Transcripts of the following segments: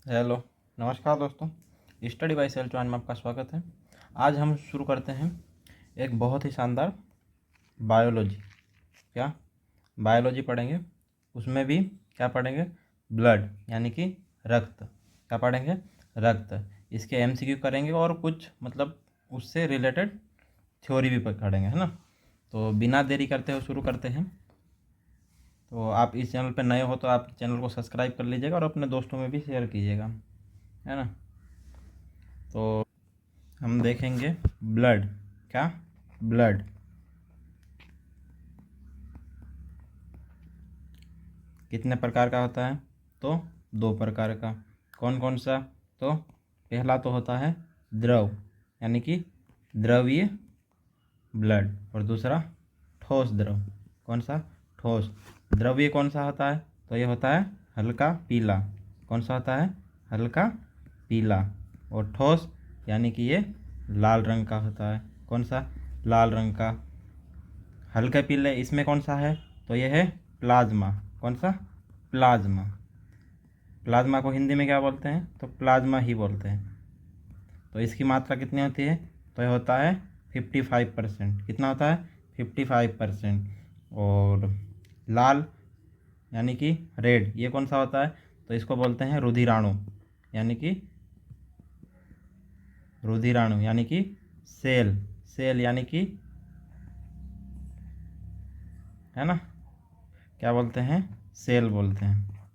Hello, नमस्कार दोस्तों। Study bye cell Chauhan में आपका स्वागत है। आज हम शुरू करते हैं एक बहुत ही शानदार बायोलॉजी। क्या बायोलॉजी पढ़ेंगे, उसमें भी क्या पढ़ेंगे, ब्लड यानी कि रक्त। क्या पढ़ेंगे, रक्त। इसके एमसीक्यू करेंगे और कुछ मतलब उससे रिलेटेड थ्योरी भी पढ़ेंगे, है ना। तो बिना देरी करते हुए शुरू करते हैं। तो आप इस चैनल पर नए हो तो आप चैनल को सब्सक्राइब कर लीजिएगा और अपने दोस्तों में भी शेयर कीजिएगा, है ना। तो हम देखेंगे ब्लड। क्या, ब्लड कितने प्रकार का होता है, तो दो प्रकार का। कौन कौन सा, तो पहला तो होता है द्रव यानी कि द्रवीय ब्लड, और दूसरा ठोस द्रव। कौन सा, ठोस। द्रवीय कौन सा होता है, तो ये होता है हल्का पीला। कौन सा होता है, हल्का पीला। और ठोस यानी कि ये लाल रंग का होता है। कौन सा, लाल रंग का। हल्के पीले इसमें कौन सा है, तो ये है प्लाज्मा। कौन सा, प्लाज्मा। प्लाज्मा को हिंदी में क्या बोलते हैं, तो प्लाज्मा ही बोलते हैं। तो इसकी मात्रा कितनी होती है, तो ये होता है 55%। कितना होता है, 55%। और लाल यानी कि रेड, ये कौन सा होता है, तो इसको बोलते हैं रुधिराणु यानी कि रुधिराणु यानी कि सेल। सेल यानी कि, है ना, क्या बोलते हैं, सेल बोलते हैं।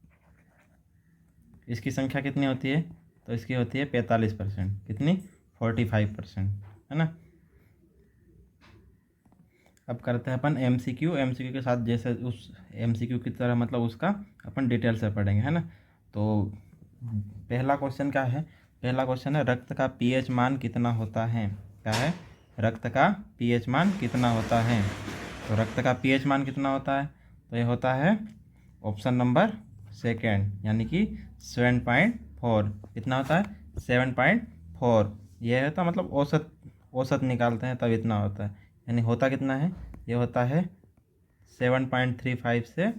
इसकी संख्या कितनी होती है, तो इसकी होती है 45%। कितनी, 45%, है ना। अब करते हैं अपन एमसीक्यू। एमसीक्यू के साथ जैसे उस एमसीक्यू की तरह मतलब उसका अपन डिटेल से पढ़ेंगे, है ना। तो पहला क्वेश्चन क्या है, पहला क्वेश्चन है रक्त का पीएच मान कितना होता है। क्या है, रक्त का पीएच मान कितना होता है। तो रक्त का पीएच मान कितना होता है, तो ये होता है ऑप्शन नंबर सेकेंड यानी कि 7.4। कितना होता है, 7.4। यह होता मतलब औसत, औसत निकालते हैं तब इतना होता है। यानी होता कितना है, ये होता है 7.35 से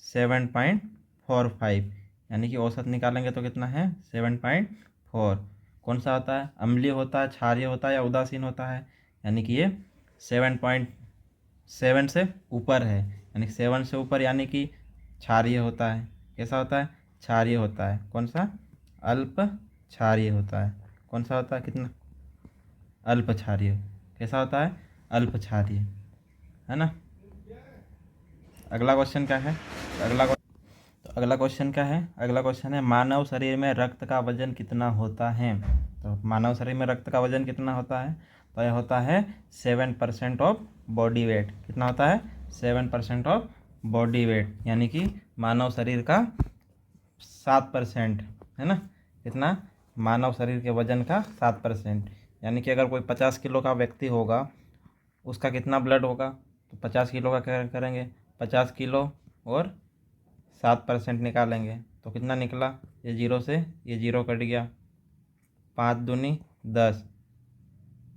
7.45। यानी कि औसत निकालेंगे तो कितना है, 7.4। कौन सा होता है, अम्लीय होता है, क्षारीय होता है या उदासीन होता है। यानी कि ये 7.7 से ऊपर है, यानी 7 से ऊपर यानी कि क्षारीय होता है। कैसा होता है, क्षारीय होता है। कौन सा, अल्प क्षारीय होता है। कौन सा होता है, कितना, अल्प क्षारीय। कैसा होता है, अल्प क्षारीय, है ना। अगला क्वेश्चन क्या है, अगला क्वेश्चन क्या है, अगला क्वेश्चन है मानव शरीर में रक्त का वजन कितना होता है। तो मानव शरीर में रक्त का वजन कितना होता है, तो यह होता है 7% ऑफ बॉडी वेट। कितना होता है, 7% ऑफ बॉडी वेट। यानी कि मानव शरीर का 7%, है ना। कितना, मानव शरीर के वजन का 7%। यानी कि अगर कोई 50 किलो का व्यक्ति होगा, उसका कितना ब्लड होगा, तो 50 किलो का क्या करेंगे, 50 किलो और 7% निकालेंगे तो कितना निकला, ये जीरो से ये जीरो कट गया, 5 दूनी 10।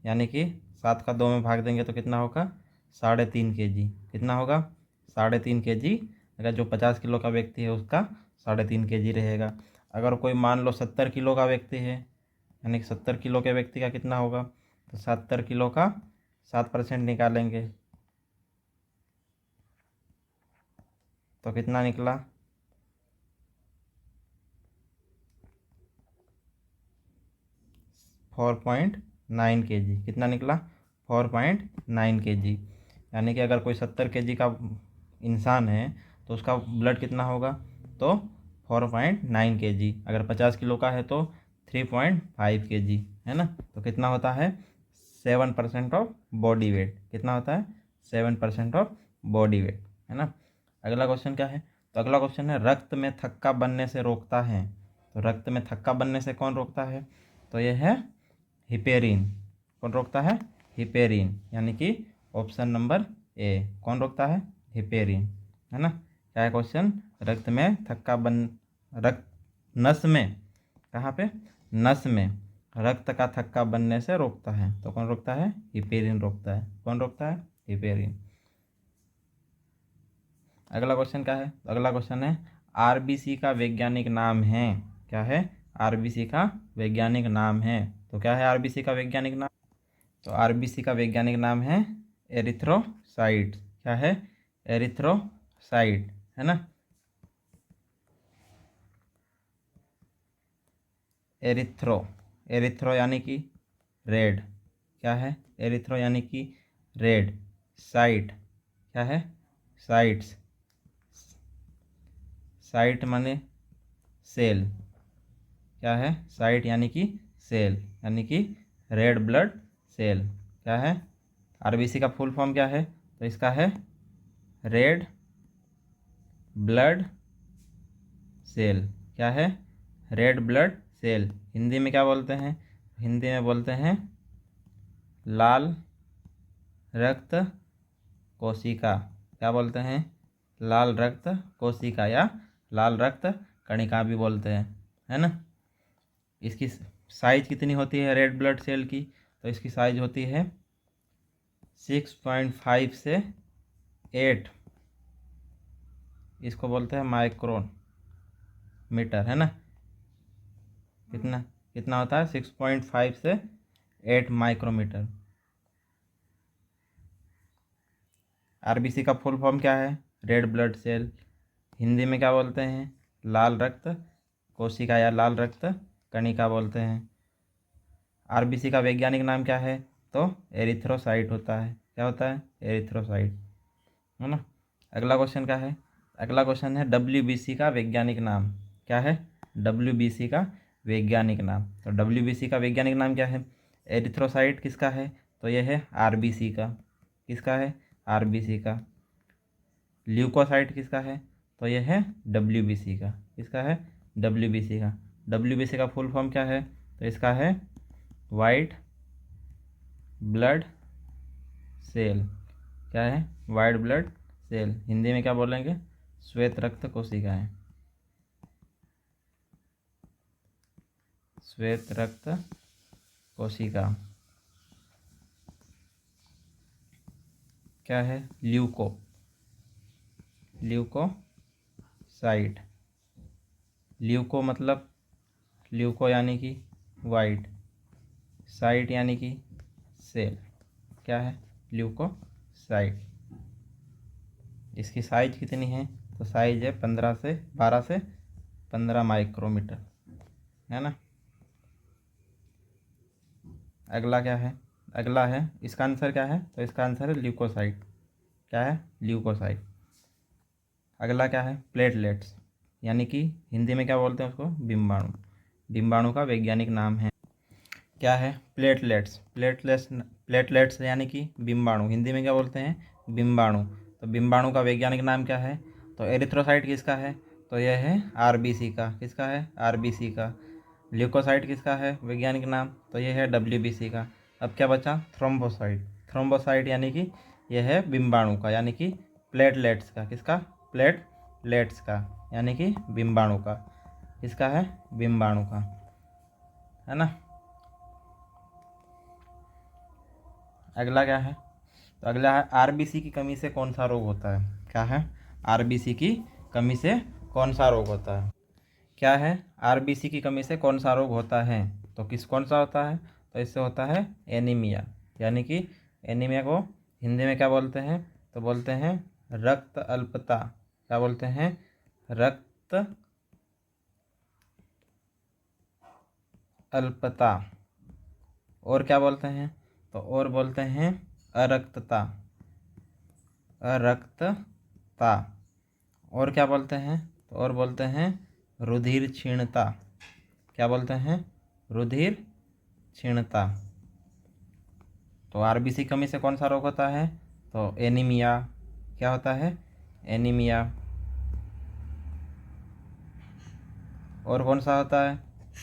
यानी कि 7 का 2 में भाग देंगे तो कितना होगा, 3.5 kg। कितना होगा, 3.5 kg। अगर जो 50 किलो का व्यक्ति है उसका 3.5 kg रहेगा। अगर कोई मान लो 70 किलो का व्यक्ति है, यानी कि 70 किलो के व्यक्ति का कितना होगा, तो 70 किलो का 7% निकालेंगे तो कितना निकला, 4.9 kg। कितना निकला, 4.9 kg। यानी कि अगर कोई 70 kg का इंसान है तो उसका ब्लड कितना होगा, तो 4.9 kg। अगर 50 किलो का है तो 3.5 kg, है ना। तो कितना होता है, 7% ऑफ बॉडी वेट। कितना होता है, 7% ऑफ बॉडी वेट, है ना। अगला क्वेश्चन क्या है, तो अगला क्वेश्चन है रक्त में थक्का बनने से रोकता है। तो रक्त में थक्का बनने से कौन रोकता है, तो यह है हिपेरिन। कौन रोकता है, हिपेरिन। यानी कि ऑप्शन नंबर ए। कौन रोकता है, हिपेरिन, है ना। क्या है क्वेश्चन, रक्त में थक्का बन, रक्त, नस में, कहाँ पे, नस में रक्त का थक्का बनने से रोकता है। तो कौन रोकता है, हिपेरिन रोकता है। कौन रोकता है, हिपेरिन। अगला क्वेश्चन क्या है, अगला क्वेश्चन है आरबीसी का वैज्ञानिक नाम है। क्या है, आरबीसी का वैज्ञानिक नाम है। तो क्या है आरबीसी का वैज्ञानिक नाम? तो आरबीसी का वैज्ञानिक नाम है एरिथ्रोसाइट। क्या है? एरिथ्रोसाइट, है ना। एरिथ्रो, एरिथ्रो यानी कि रेड। क्या है? एरिथ्रो यानी कि रेड। साइट, क्या है? साइट्स, साइट माने सेल। क्या है? साइट यानी कि सेल, यानी कि रेड ब्लड सेल। क्या है? आरबीसी का फुल फॉर्म क्या है? तो इसका है रेड ब्लड सेल। क्या है? Red blood cell. हिंदी में क्या बोलते हैं? हिंदी में बोलते हैं लाल रक्त कोशिका। क्या बोलते हैं? लाल रक्त कोशिका या लाल रक्त कणिका भी बोलते हैं, है ना। इसकी साइज कितनी होती है रेड ब्लड सेल की? तो इसकी साइज होती है 6.5 से 8, इसको बोलते हैं माइक्रोन मीटर, है ना। कितना कितना होता है? 6.5 से 8 माइक्रोमीटर। आरबीसी का फुल फॉर्म क्या है? Red blood cell. हिंदी में क्या बोलते हैं? लाल रक्त कोशिका या लाल रक्त कणिका बोलते हैं। आरबीसी का वैज्ञानिक नाम क्या है? तो एरिथ्रोसाइट होता है। क्या होता है? एरिथ्रोसाइट, है ना। अगला क्वेश्चन क्या है? अगला क्वेश्चन है डब्ल्यूबीसी का वैज्ञानिक नाम। क्या है? डब्ल्यूबीसी का वैज्ञानिक नाम। तो डब्ल्यूबीसी का वैज्ञानिक नाम क्या है? एरिथ्रोसाइट किसका है? तो यह है आरबीसी का। किसका है? आरबीसी का। ल्यूकोसाइट किसका है? तो यह है डब्ल्यूबीसी का। किसका है? डब्ल्यूबीसी का। डब्ल्यूबीसी का फुल फॉर्म क्या है? तो इसका है वाइट ब्लड सेल। क्या है? White blood cell. हिंदी में क्या बोलेंगे? श्वेत रक्त कोशिकाएं। श्वेत रक्त कोशिका। क्या है? ल्यूकोसाइट। ल्यूको मतलब ल्यूको यानी कि वाइट, साइट यानी कि सेल। क्या है? ल्यूकोसाइट। इसकी साइज कितनी है? तो साइज है 12 से 15 माइक्रोमीटर, है ना। अगला क्या है? अगला है, इसका आंसर क्या है? तो इसका आंसर है ल्यूकोसाइट। क्या है? ल्यूकोसाइट। अगला क्या है? प्लेटलेट्स, यानी कि हिंदी में क्या बोलते हैं उसको? डिम्बाणु। डिम्बाणु का वैज्ञानिक नाम है। क्या है? प्लेटलेट्स। प्लेटलेट्स यानी कि बिम्बाणु। हिंदी में क्या बोलते हैं? बिम्बाणु। तो बिम्बाणु का वैज्ञानिक नाम क्या है? तो एरिथ्रोसाइट किसका है? तो यह है आरबीसी का। किसका है? आरबीसी का। ल्यूकोसाइट किसका है वैज्ञानिक नाम? तो यह है डब्ल्यूबीसी का। अब क्या बचा? थ्रोम्बोसाइट। थ्रोम्बोसाइट यानी कि यह है बिम्बाणु का, यानी कि प्लेटलेट्स का। किसका? प्लेटलेट्स का, यानी कि बिम्बाणु का। किसका है? बिम्बाणु का, है ना। अगला क्या है? तो अगला है आरबीसी की कमी से कौन सा रोग होता है? क्या है? आरबीसी की कमी से कौन सा रोग होता है? क्या है? आरबीसी की कमी से कौन सा रोग होता है? तो कौन सा होता है? तो इससे होता है एनीमिया, यानी कि एनीमिया को हिंदी में क्या बोलते हैं? तो बोलते हैं रक्त अल्पता। क्या बोलते हैं? रक्त अल्पता। और क्या बोलते हैं? तो और बोलते हैं अरक्तता। अरक्तता। और क्या बोलते हैं? तो और बोलते हैं रुधिर क्षीणता। क्या बोलते हैं? रुधिर क्षीणता। तो आरबीसी कमी से कौन सा रोग होता है? तो एनीमिया। क्या होता है? एनीमिया। और कौन सा होता है?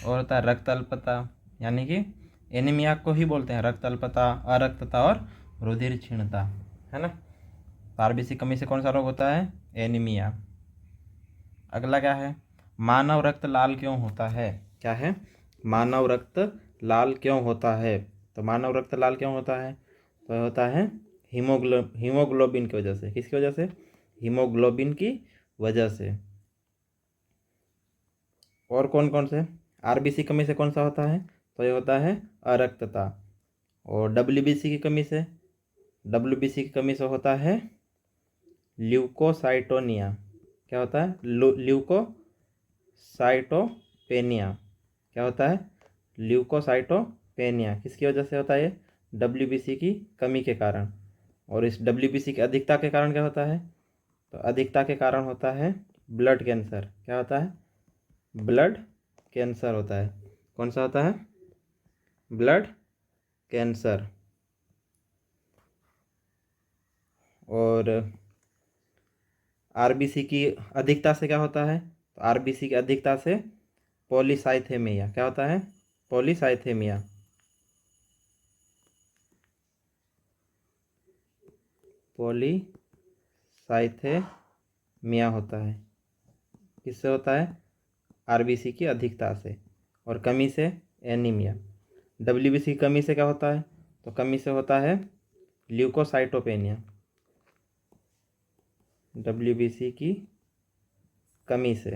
और होता है रक्त अल्पता, यानी कि एनीमिया को ही बोलते हैं रक्त अल्पता, अरक्तता और रुधिर क्षीणता, है ना। तो आरबीसी कमी से कौन सा रोग होता है? एनीमिया। अगला क्या है? मानव रक्त लाल क्यों होता है? क्या है? मानव रक्त लाल क्यों होता है? तो मानव रक्त लाल क्यों होता है? तो होता है हीमोग्लोबिन की वजह से। किसकी वजह से? हीमोग्लोबिन की वजह से। और कौन कौन से? आरबीसी कमी से कौन सा होता है? तो ये होता है अरक्तता। और डब्ल्यूबीसी की कमी से होता है ल्यूकोसाइटोनिया। क्या होता है? ल्यूकोसाइटोपेनिया। क्या होता है? ल्यूकोसाइटोपेनिया। किसकी वजह से होता है ये? डब्ल्यूबीसी की कमी के कारण। और इस डब्ल्यूबीसी की अधिकता के कारण क्या होता है? तो अधिकता के कारण होता है ब्लड कैंसर। क्या होता है? ब्लड कैंसर होता है। कौन सा होता है? Blood cancer. और आरबीसी की अधिकता से क्या होता है? तो आरबीसी की अधिकता से पॉलीसाइथेमिया। क्या होता है? पॉलीसाइथेमिया। पॉलीसाइथेमिया होता है। किससे होता है? आरबीसी की अधिकता से। और कमी से एनीमिया। डब्ल्यूबीसी की कमी से क्या होता है? तो कमी से होता है ल्यूकोसाइटोपेनिया। डब्ल्यूबीसी की कमी से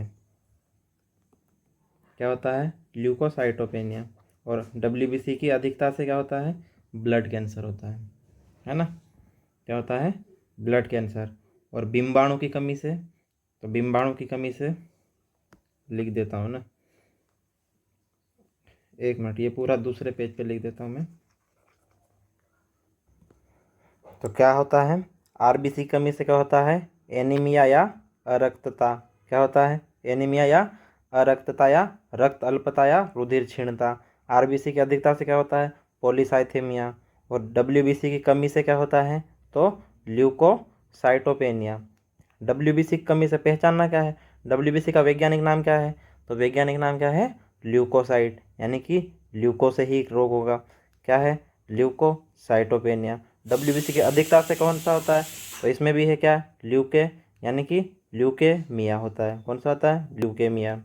क्या होता है? ल्यूकोसाइटोपेनिया। और डब्ल्यूबीसी की अधिकता से क्या होता है? ब्लड कैंसर होता है ना? क्या होता है? Blood cancer. और बिम्बाणु की कमी से, तो बिम्बाणु की कमी से लिख देता हूँ ना, एक मिनट, ये पूरा दूसरे पेज पे लिख देता हूँ मैं। तो क्या होता है? आरबीसी कमी से क्या होता है? एनीमिया या अरक्तता। क्या होता है? एनीमिया या अरक्तता या रक्त अल्पता या रुधिर क्षीणता। आरबीसी की अधिकता से क्या होता है? पॉलीसाइथेमिया। और डब्ल्यूबीसी की कमी से क्या होता है? तो ल्यूकोसाइटोपेनिया। डब्ल्यूबीसी की कमी से पहचानना क्या है? डब्ल्यूबीसी का वैज्ञानिक नाम क्या है? तो वैज्ञानिक नाम क्या है? ल्यूकोसाइट। यानी कि ल्यूको से ही रोग होगा। क्या है? ल्यूकोसाइटोपेनिया। डब्ल्यूबीसी की अधिकता से कौन सा होता है? तो इसमें भी है क्या? ल्यूके, यानी कि ल्यूकेमिया होता है। कौन सा होता है? ल्यूकेमिया।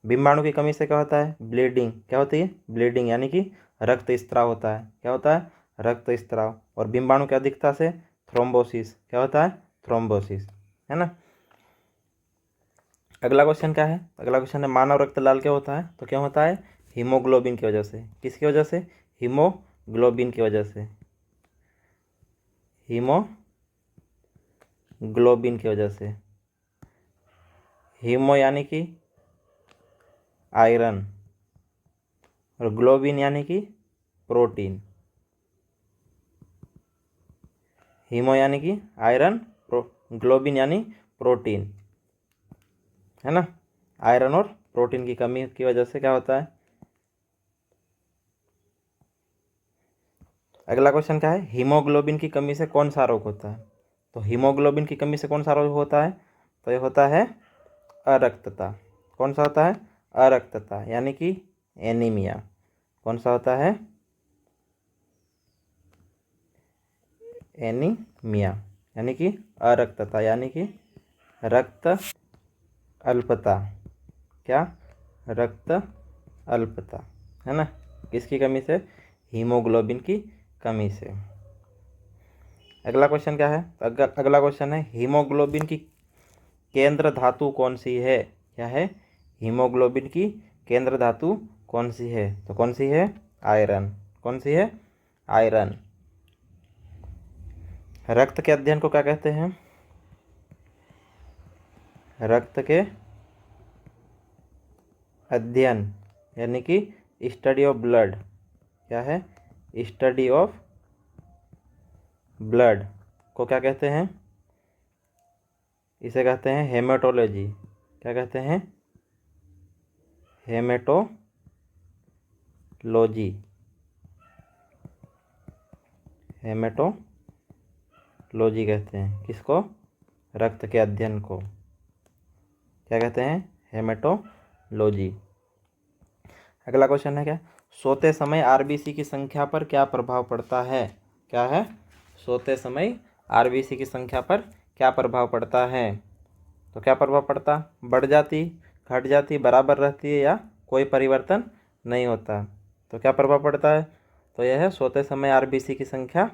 बिम्बाणु की कमी से क्या होता है? ब्लीडिंग। क्या होती है? ब्लीडिंग, यानी कि रक्त स्त्राव होता है। क्या होता है? रक्त स्त्राव। और बिम्बाणु की अधिकता से थ्रोम्बोसिस। क्या होता है? थ्रोम्बोसिस, है ना? अगला क्वेश्चन क्या है? अगला क्वेश्चन है मानव रक्त लाल क्यों होता है? तो क्यों होता है? हीमोग्लोबिन की वजह से। किसकी वजह से? हीमोग्लोबिन की वजह से। हीमोग्लोबिन की वजह से। हीमो यानी कि आयरन, और ग्लोबिन यानी कि प्रोटीन। हीमो यानी कि आयरन, ग्लोबिन यानी प्रोटीन, है ना? आयरन और प्रोटीन की कमी की वजह से क्या होता है? अगला क्वेश्चन क्या है? हीमोग्लोबिन की कमी से कौन सा रोग होता है? तो हीमोग्लोबिन की कमी से कौन सा रोग होता है? तो ये होता है अरक्तता। कौन सा होता है? अरक्तता, यानी कि एनीमिया। कौन सा होता है? एनीमिया, यानी कि अरक्तता, यानी कि रक्त अल्पता। क्या? रक्त अल्पता, है ना? किसकी कमी से? हीमोग्लोबिन की कमी से। अगला क्वेश्चन क्या है? अगला क्वेश्चन है हीमोग्लोबिन की केंद्र धातु कौन सी है? क्या है? हीमोग्लोबिन की केंद्र धातु कौन सी है? तो कौन सी है? आयरन। कौन सी है? आयरन। रक्त के अध्ययन को क्या कहते हैं? रक्त के अध्ययन, यानी कि स्टडी ऑफ ब्लड। क्या है? स्टडी ऑफ ब्लड को क्या कहते हैं? इसे कहते हैं हेमेटोलॉजी। क्या कहते हैं? हेमेटोलॉजी। हेमेटोलॉजी कहते हैं किसको? रक्त के अध्ययन को क्या कहते हैं? हेमेटोलॉजी। अगला क्वेश्चन है क्या? सोते समय आरबीसी की संख्या पर क्या प्रभाव पड़ता है? क्या है? सोते समय आरबीसी की संख्या पर क्या प्रभाव पड़ता है? तो क्या प्रभाव पड़ता? बढ़ जाती, घट जाती, बराबर रहती है, या कोई परिवर्तन नहीं होता? तो क्या प्रभाव पड़ता है? तो यह है सोते समय आरबीसी की संख्या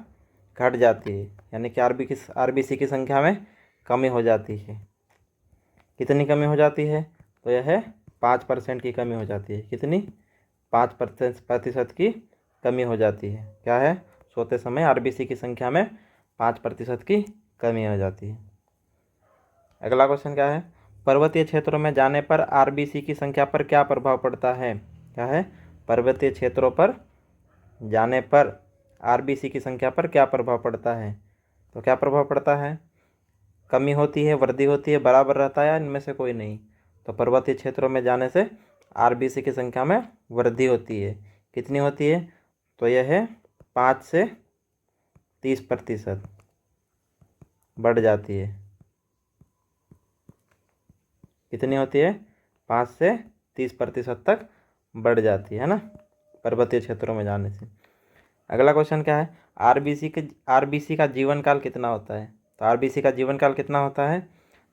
घट जाती है, यानी कि आरबीसी की संख्या में कमी हो जाती है। कितनी कमी हो जाती है? तो यह है 5% की कमी हो जाती है। कितनी? 5% की कमी हो जाती है। क्या है? सोते समय आरबीसी की संख्या में 5% की कमी हो जाती है। अगला क्वेश्चन क्या है? पर्वतीय क्षेत्रों में जाने पर आरबीसी की संख्या पर क्या प्रभाव पड़ता है? क्या है? पर्वतीय क्षेत्रों पर जाने पर आरबीसी की संख्या पर क्या प्रभाव पड़ता है? तो क्या प्रभाव पड़ता है? कमी होती है, वृद्धि होती है, बराबर रहता है, इनमें से कोई नहीं। तो पर्वतीय क्षेत्रों में जाने से आरबीसी की संख्या में वृद्धि होती है। कितनी होती है? तो यह है 5 से 30% बढ़ जाती है। कितनी होती है? 5 से 30% तक बढ़ जाती है ना, पर्वतीय क्षेत्रों में जाने से। अगला क्वेश्चन क्या है? आरबीसी का जीवन काल कितना होता है? तो आरबीसी का जीवन काल कितना होता है?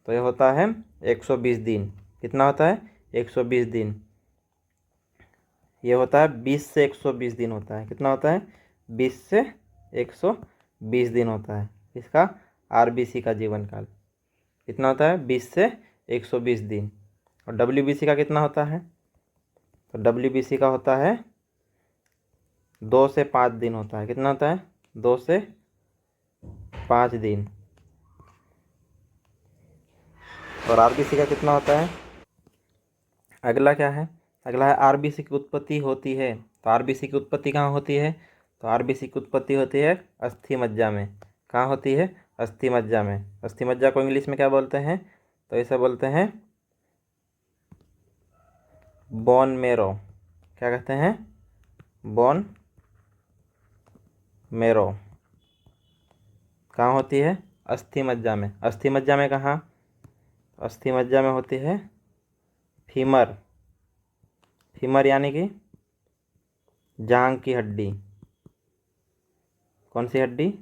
तो यह होता है 120 दिन। कितना होता है? 120 दिन। ये होता है 20 से 120 दिन होता है। कितना होता है? 20 से 120 दिन होता है इसका आरबीसी का जीवन काल। कितना होता है? 20 से 120 दिन। और डब्ल्यूबीसी का कितना होता है? तो डब्ल्यूबीसी का होता है 2 से 5 दिन होता है। कितना होता है? 2 से 5 दिन। और आरबीसी का कितना होता है? अगला क्या है? अगला है आरबीसी की उत्पत्ति होती है। तो आरबीसी की उत्पत्ति कहाँ होती है? तो आरबीसी की उत्पत्ति होती है अस्थि मज्जा में। कहाँ होती है? अस्थि मज्जा में। अस्थि मज्जा को इंग्लिश में क्या बोलते हैं? तो इसे बोलते हैं बोन मेरो। क्या कहते हैं? Bone marrow. कहाँ होती है? अस्थि मज्जा में। अस्थि मज्जा में कहाँ? अस्थि मज्जा में होती है फीमर। फीमर यानी कि जांघ की हड्डी। कौन सी हड्डी?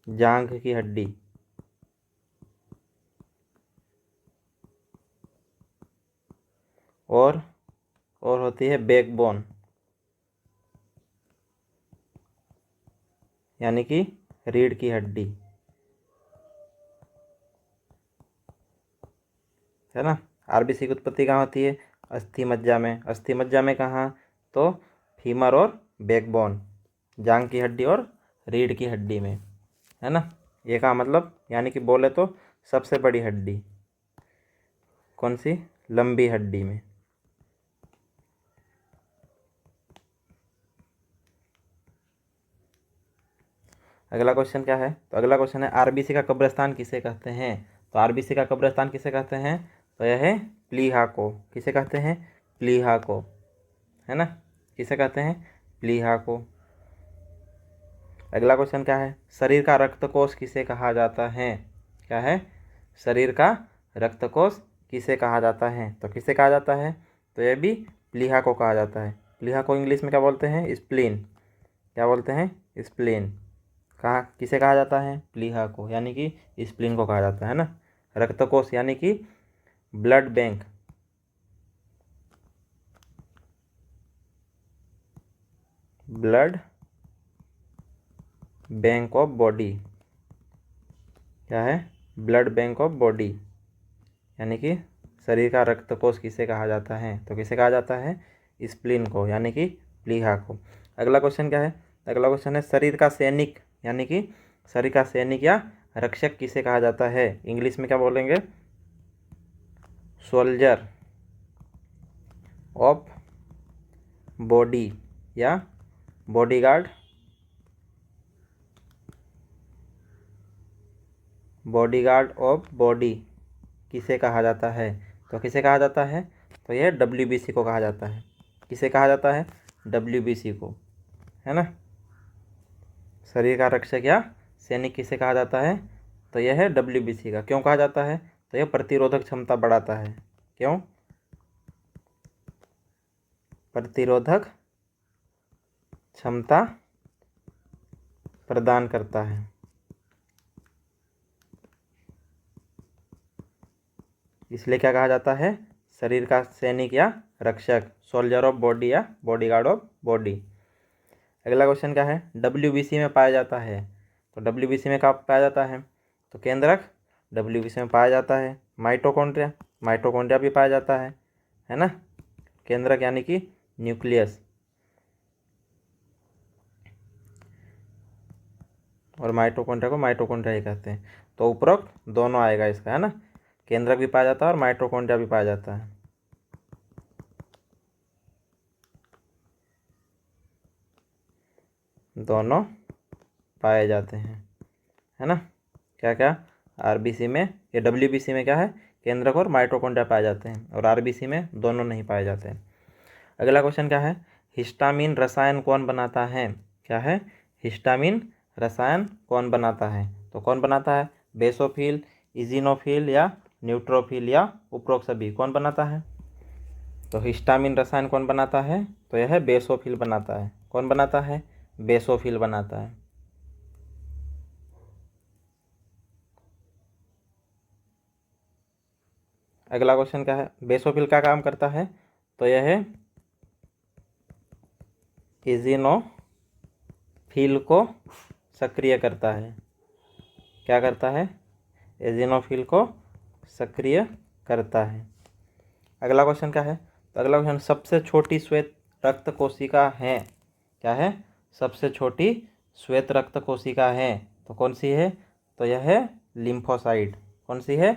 जांघ की हड्डी। और होती है बैकबोन यानी कि रीढ़ की हड्डी, है ना। आरबीसी की उत्पत्ति कहाँ होती है? अस्थि मज्जा में। अस्थि मज्जा में कहाँ? तो फीमर और बैकबोन, जांघ की हड्डी और रीढ़ की हड्डी में, है ना। ये का मतलब यानी कि बोले तो सबसे बड़ी हड्डी। कौन सी? लंबी हड्डी में। अगला क्वेश्चन क्या है? तो अगला क्वेश्चन है आरबीसी का कब्रिस्तान किसे कहते हैं? तो आरबीसी का कब्रिस्तान किसे कहते हैं? तो यह है प्लीहा को। किसे कहते हैं? प्लीहा को, है ना। किसे कहते हैं? प्लीहा को। अगला क्वेश्चन क्या है? शरीर का रक्तकोष किसे कहा जाता है? क्या है? शरीर का रक्तकोष किसे कहा जाता है? तो किसे कहा जाता है? तो यह भी प्लीहा को कहा जाता है। प्लीहा को इंग्लिश में क्या बोलते हैं? स्प्लीन। क्या बोलते हैं? स्प्लीन। कहा किसे कहा जाता है? प्लीहा को, यानी कि स्प्लीन को कहा जाता है ना। रक्तकोष यानी कि blood bank. Blood bank of body. क्या है? ब्लड बैंक ऑफ बॉडी यानी कि शरीर का रक्तकोष किसे कहा जाता है? तो किसे कहा जाता है? स्प्लीन को, यानी कि प्लीहा को। अगला क्वेश्चन क्या है? अगला क्वेश्चन है शरीर का सैनिक यानी कि शरीर का सैनिक या रक्षक किसे कहा जाता है? इंग्लिश में क्या बोलेंगे? सोल्जर ऑफ बॉडी या बॉडीगार्ड। बॉडीगार्ड ऑफ बॉडी किसे कहा जाता है? तो किसे कहा जाता है? तो यह डब्ल्यूबीसी को कहा जाता है। किसे कहा जाता है? डब्ल्यूबीसी को, है ना। शरीर का रक्षक या सैनिक किसे कहा जाता है? तो यह है डब्ल्यूबीसी का। क्यों कहा जाता है? तो यह प्रतिरोधक क्षमता बढ़ाता है। क्यों? प्रतिरोधक क्षमता प्रदान करता है। इसलिए क्या कहा जाता है? शरीर का सैनिक या रक्षक, सोल्जर ऑफ बॉडी या बॉडीगार्ड ऑफ बॉडी। अगला क्वेश्चन क्या है? डब्ल्यूबीसी में पाया जाता है। तो डब्ल्यूबीसी में कहाँ पाया जाता है? तो केंद्रक डब्ल्यूबीसी में पाया जाता है। माइटोकॉन्ड्रिया, माइटोकॉन्ड्रिया भी पाया जाता है है ना, केंद्रक यानी कि न्यूक्लियस, और माइटोकॉन्ड्रिया को माइटोकॉन्ड्रिया ही कहते हैं। तो उपरोक्त दोनों आएगा इसका, है ना, केंद्रक भी पाया जाता है और माइटोकॉन्ड्रिया भी पाया जाता है। दोनों पाए जाते हैं, है ना। क्या क्या, आरबीसी में या डब्ल्यूबीसी में क्या है, केंद्रक और माइटोकॉन्ड्रिया पाए जाते हैं, और आरबीसी में दोनों नहीं पाए जाते हैं। अगला क्वेश्चन क्या है, हिस्टामिन रसायन कौन बनाता है? क्या है, हिस्टामिन रसायन कौन बनाता है? तो कौन बनाता है, बेसोफिल, इजिनोफिल या न्यूट्रोफिल या उपरोक्त सभी, कौन बनाता है? तो हिस्टामिन रसायन कौन बनाता है? तो यह बेसोफिल बनाता है। कौन बनाता है? बेसोफिल बनाता है। अगला क्वेश्चन क्या है, बेसोफिल क्या काम करता है? तो यह है इजिनोफिल को सक्रिय करता है। क्या करता है? इजिनोफिल को सक्रिय करता है। अगला क्वेश्चन क्या है? तो अगला क्वेश्चन, सबसे छोटी श्वेत रक्त कोशिका है? क्या है? सबसे छोटी श्वेत रक्त कोशिका है, तो कौन सी है? तो यह है लिम्फोसाइट। कौन सी है?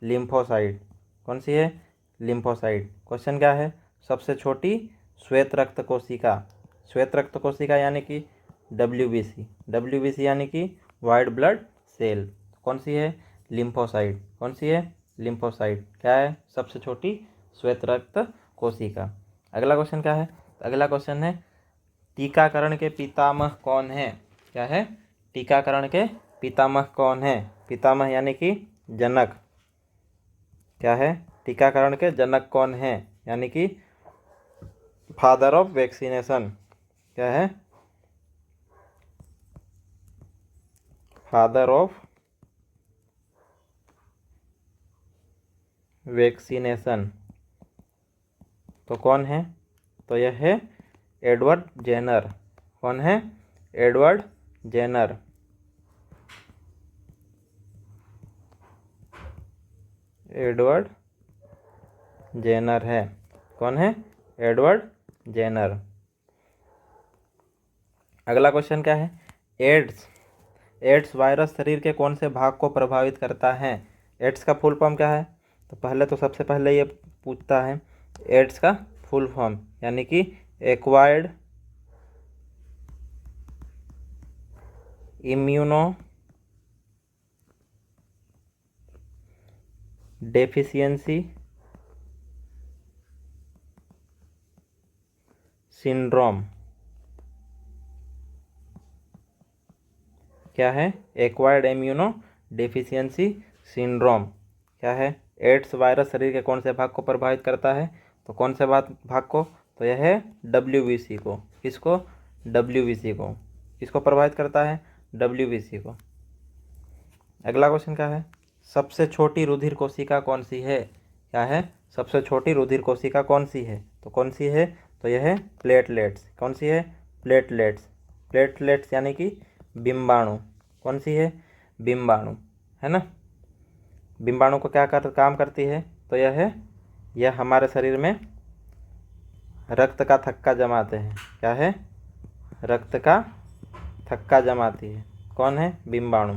लिम्फोसाइट। कौन सी है? लिम्फोसाइट। क्वेश्चन क्या है, सबसे छोटी श्वेत रक्त कोशिका, श्वेत रक्त कोशिका यानी कि डब्ल्यूबीसी, डब्ल्यूबीसी यानी कि वाइट ब्लड सेल, कौन सी है? लिम्फोसाइट। कौन सी है? लिम्फोसाइट। क्या है? सबसे छोटी श्वेत रक्त कोशिका। अगला क्वेश्चन क्या है? अगला क्वेश्चन है, टीकाकरण के पितामह कौन है? क्या है? टीकाकरण के पितामह कौन है? पितामह यानी कि जनक। क्या है? टीकाकरण के जनक कौन है? यानी कि फादर ऑफ वैक्सीनेशन। क्या है? Father of vaccination. तो कौन है? तो यह है एडवर्ड जेनर। कौन है? Edward Jenner. एडवर्ड जेनर है। कौन है? Edward Jenner. अगला क्वेश्चन क्या है, एड्स, एड्स वायरस शरीर के कौन से भाग को प्रभावित करता है? एड्स का फुल फॉर्म क्या है? तो पहले तो सबसे पहले ये पूछता है एड्स का फुल फॉर्म, यानी कि एक्वायर्ड इम्यूनो डेफिशिएंसी सिंड्रोम। क्या है? Acquired immuno deficiency syndrome. क्या है? एड्स वायरस शरीर के कौन से भाग को प्रभावित करता है? तो कौन से भाग को? तो यह है डब्ल्यूबीसी को। किसको? डब्ल्यूबीसी को। किसको प्रभावित करता है? डब्ल्यूबीसी को। अगला क्वेश्चन क्या है, सबसे छोटी रुधिर कोशिका कौन सी है? क्या है? सबसे छोटी रुधिर कोशिका कौन सी है? तो कौन सी है? तो यह है प्लेटलेट्स। कौन सी है? प्लेटलेट्स। प्लेटलेट्स यानी कि बिम्बाणु। कौन सी है? बिम्बाणु, है ना। बिम्बाणु को क्या काम करती है? तो यह हमारे शरीर में रक्त का थक्का जमाते हैं। क्या है? रक्त का थक्का जमाती है। कौन है? बिम्बाणु।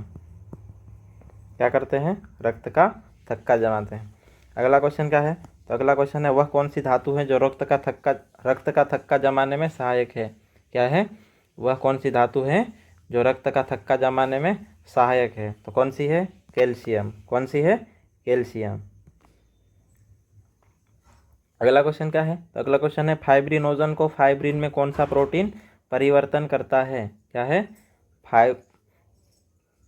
क्या करते हैं? रक्त का थक्का जमाते हैं। अगला क्वेश्चन क्या है? तो अगला क्वेश्चन है, वह कौन सी धातु है जो रक्त का थक्का जमाने में सहायक है? क्या है? वह कौन सी धातु है जो रक्त का थक्का जमाने में सहायक है? तो कौन सी है? कैल्शियम। कौन सी है? कैल्शियम। अगला क्वेश्चन क्या है? तो अगला क्वेश्चन है, फाइब्रिनोजन को फाइब्रिन में कौन सा प्रोटीन परिवर्तन करता है? क्या है?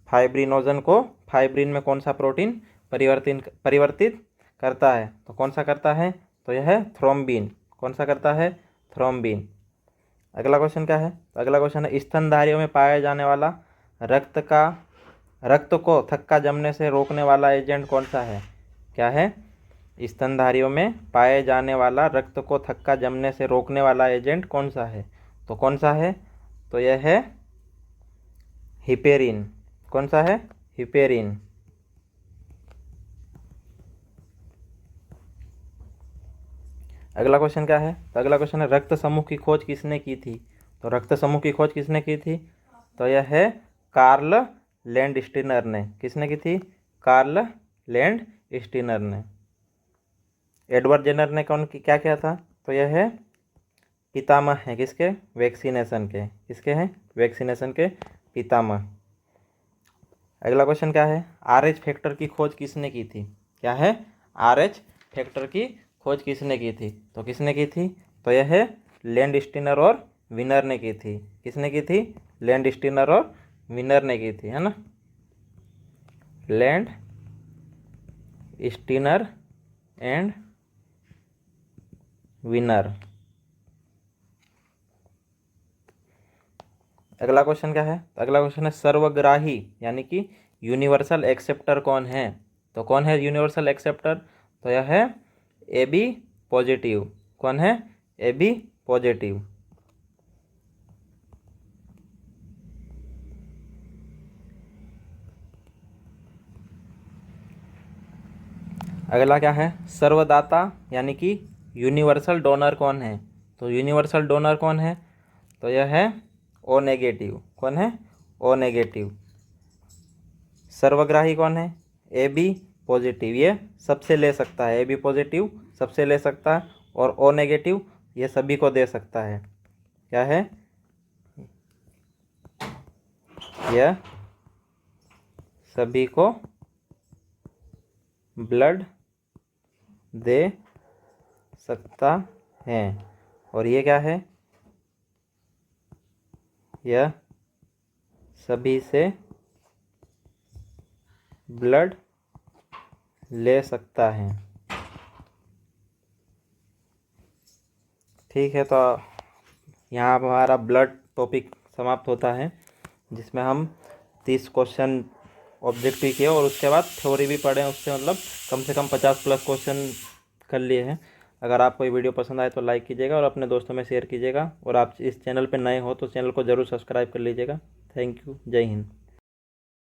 फाइब्रिनोजन को फाइब्रिन में कौन सा प्रोटीन परिवर्तित करता है? तो कौन सा करता है? तो यह है थ्रोम्बिन। कौन सा करता है? थ्रोम्बिन। अगला क्वेश्चन क्या है? तो अगला क्वेश्चन है, स्तनधारियों में पाया जाने वाला रक्त को थक्का जमने से रोकने वाला एजेंट कौन सा है? क्या है? स्तनधारियों में पाए जाने वाला रक्त को थक्का जमने से रोकने वाला एजेंट कौन सा है? तो कौन सा है? तो यह है हिपेरिन। कौन सा है? हिपेरिन। अगला क्वेश्चन क्या है, तो अगला क्वेश्चन है रक्त समूह की खोज किसने की थी। तो रक्त समूह की खोज किसने की थी, तो यह है कार्ल लैंडस्टीनर ने। किसने की थी, कार्ल लैंडस्टीनर ने। एडवर्ड जेनर ने कौन की क्या किया था, तो यह है पितामह है किसके, वैक्सीनेशन के। किसके हैं, वैक्सीनेशन के पितामह। अगला क्वेश्चन क्या है, RH फैक्टर की खोज किसने की थी। क्या है, RH फैक्टर की खोज किसने की थी, तो किसने की थी, तो यह है लैंडस्टीनर और विनर ने की थी। किसने की थी, लैंडस्टीनर और विनर ने की थी, है ना। Land Steiner and winner. अगला क्वेश्चन क्या है, अगला क्वेश्चन है सर्वग्राही यानी कि यूनिवर्सल एक्सेप्टर कौन है। तो कौन है यूनिवर्सल एक्सेप्टर, तो यह है AB पॉजिटिव। कौन है, AB पॉजिटिव। अगला क्या है, सर्वदाता यानी कि यूनिवर्सल डोनर कौन है। तो यूनिवर्सल डोनर कौन है, तो यह है O नेगेटिव। कौन है, O नेगेटिव। सर्वग्राही कौन है, AB पॉजिटिव, ये सबसे ले सकता है। AB पॉजिटिव सबसे ले सकता है, और O नेगेटिव ये सभी को दे सकता है। क्या है, यह सभी को ब्लड दे सकता है। और ये क्या है, यह सभी से ब्लड ले सकता है। ठीक है, तो यहाँ पर हमारा ब्लड टॉपिक समाप्त होता है, जिसमें हम 30 क्वेश्चन ऑब्जेक्टिव किए और उसके बाद थ्योरी भी पढ़े। उससे मतलब कम से कम 50+ क्वेश्चन कर लिए हैं। अगर आपको ये वीडियो पसंद आए तो लाइक कीजिएगा और अपने दोस्तों में शेयर कीजिएगा। और आप इस चैनल पर नए हो तो चैनल को ज़रूर सब्सक्राइब कर लीजिएगा। थैंक यू, जय हिंद।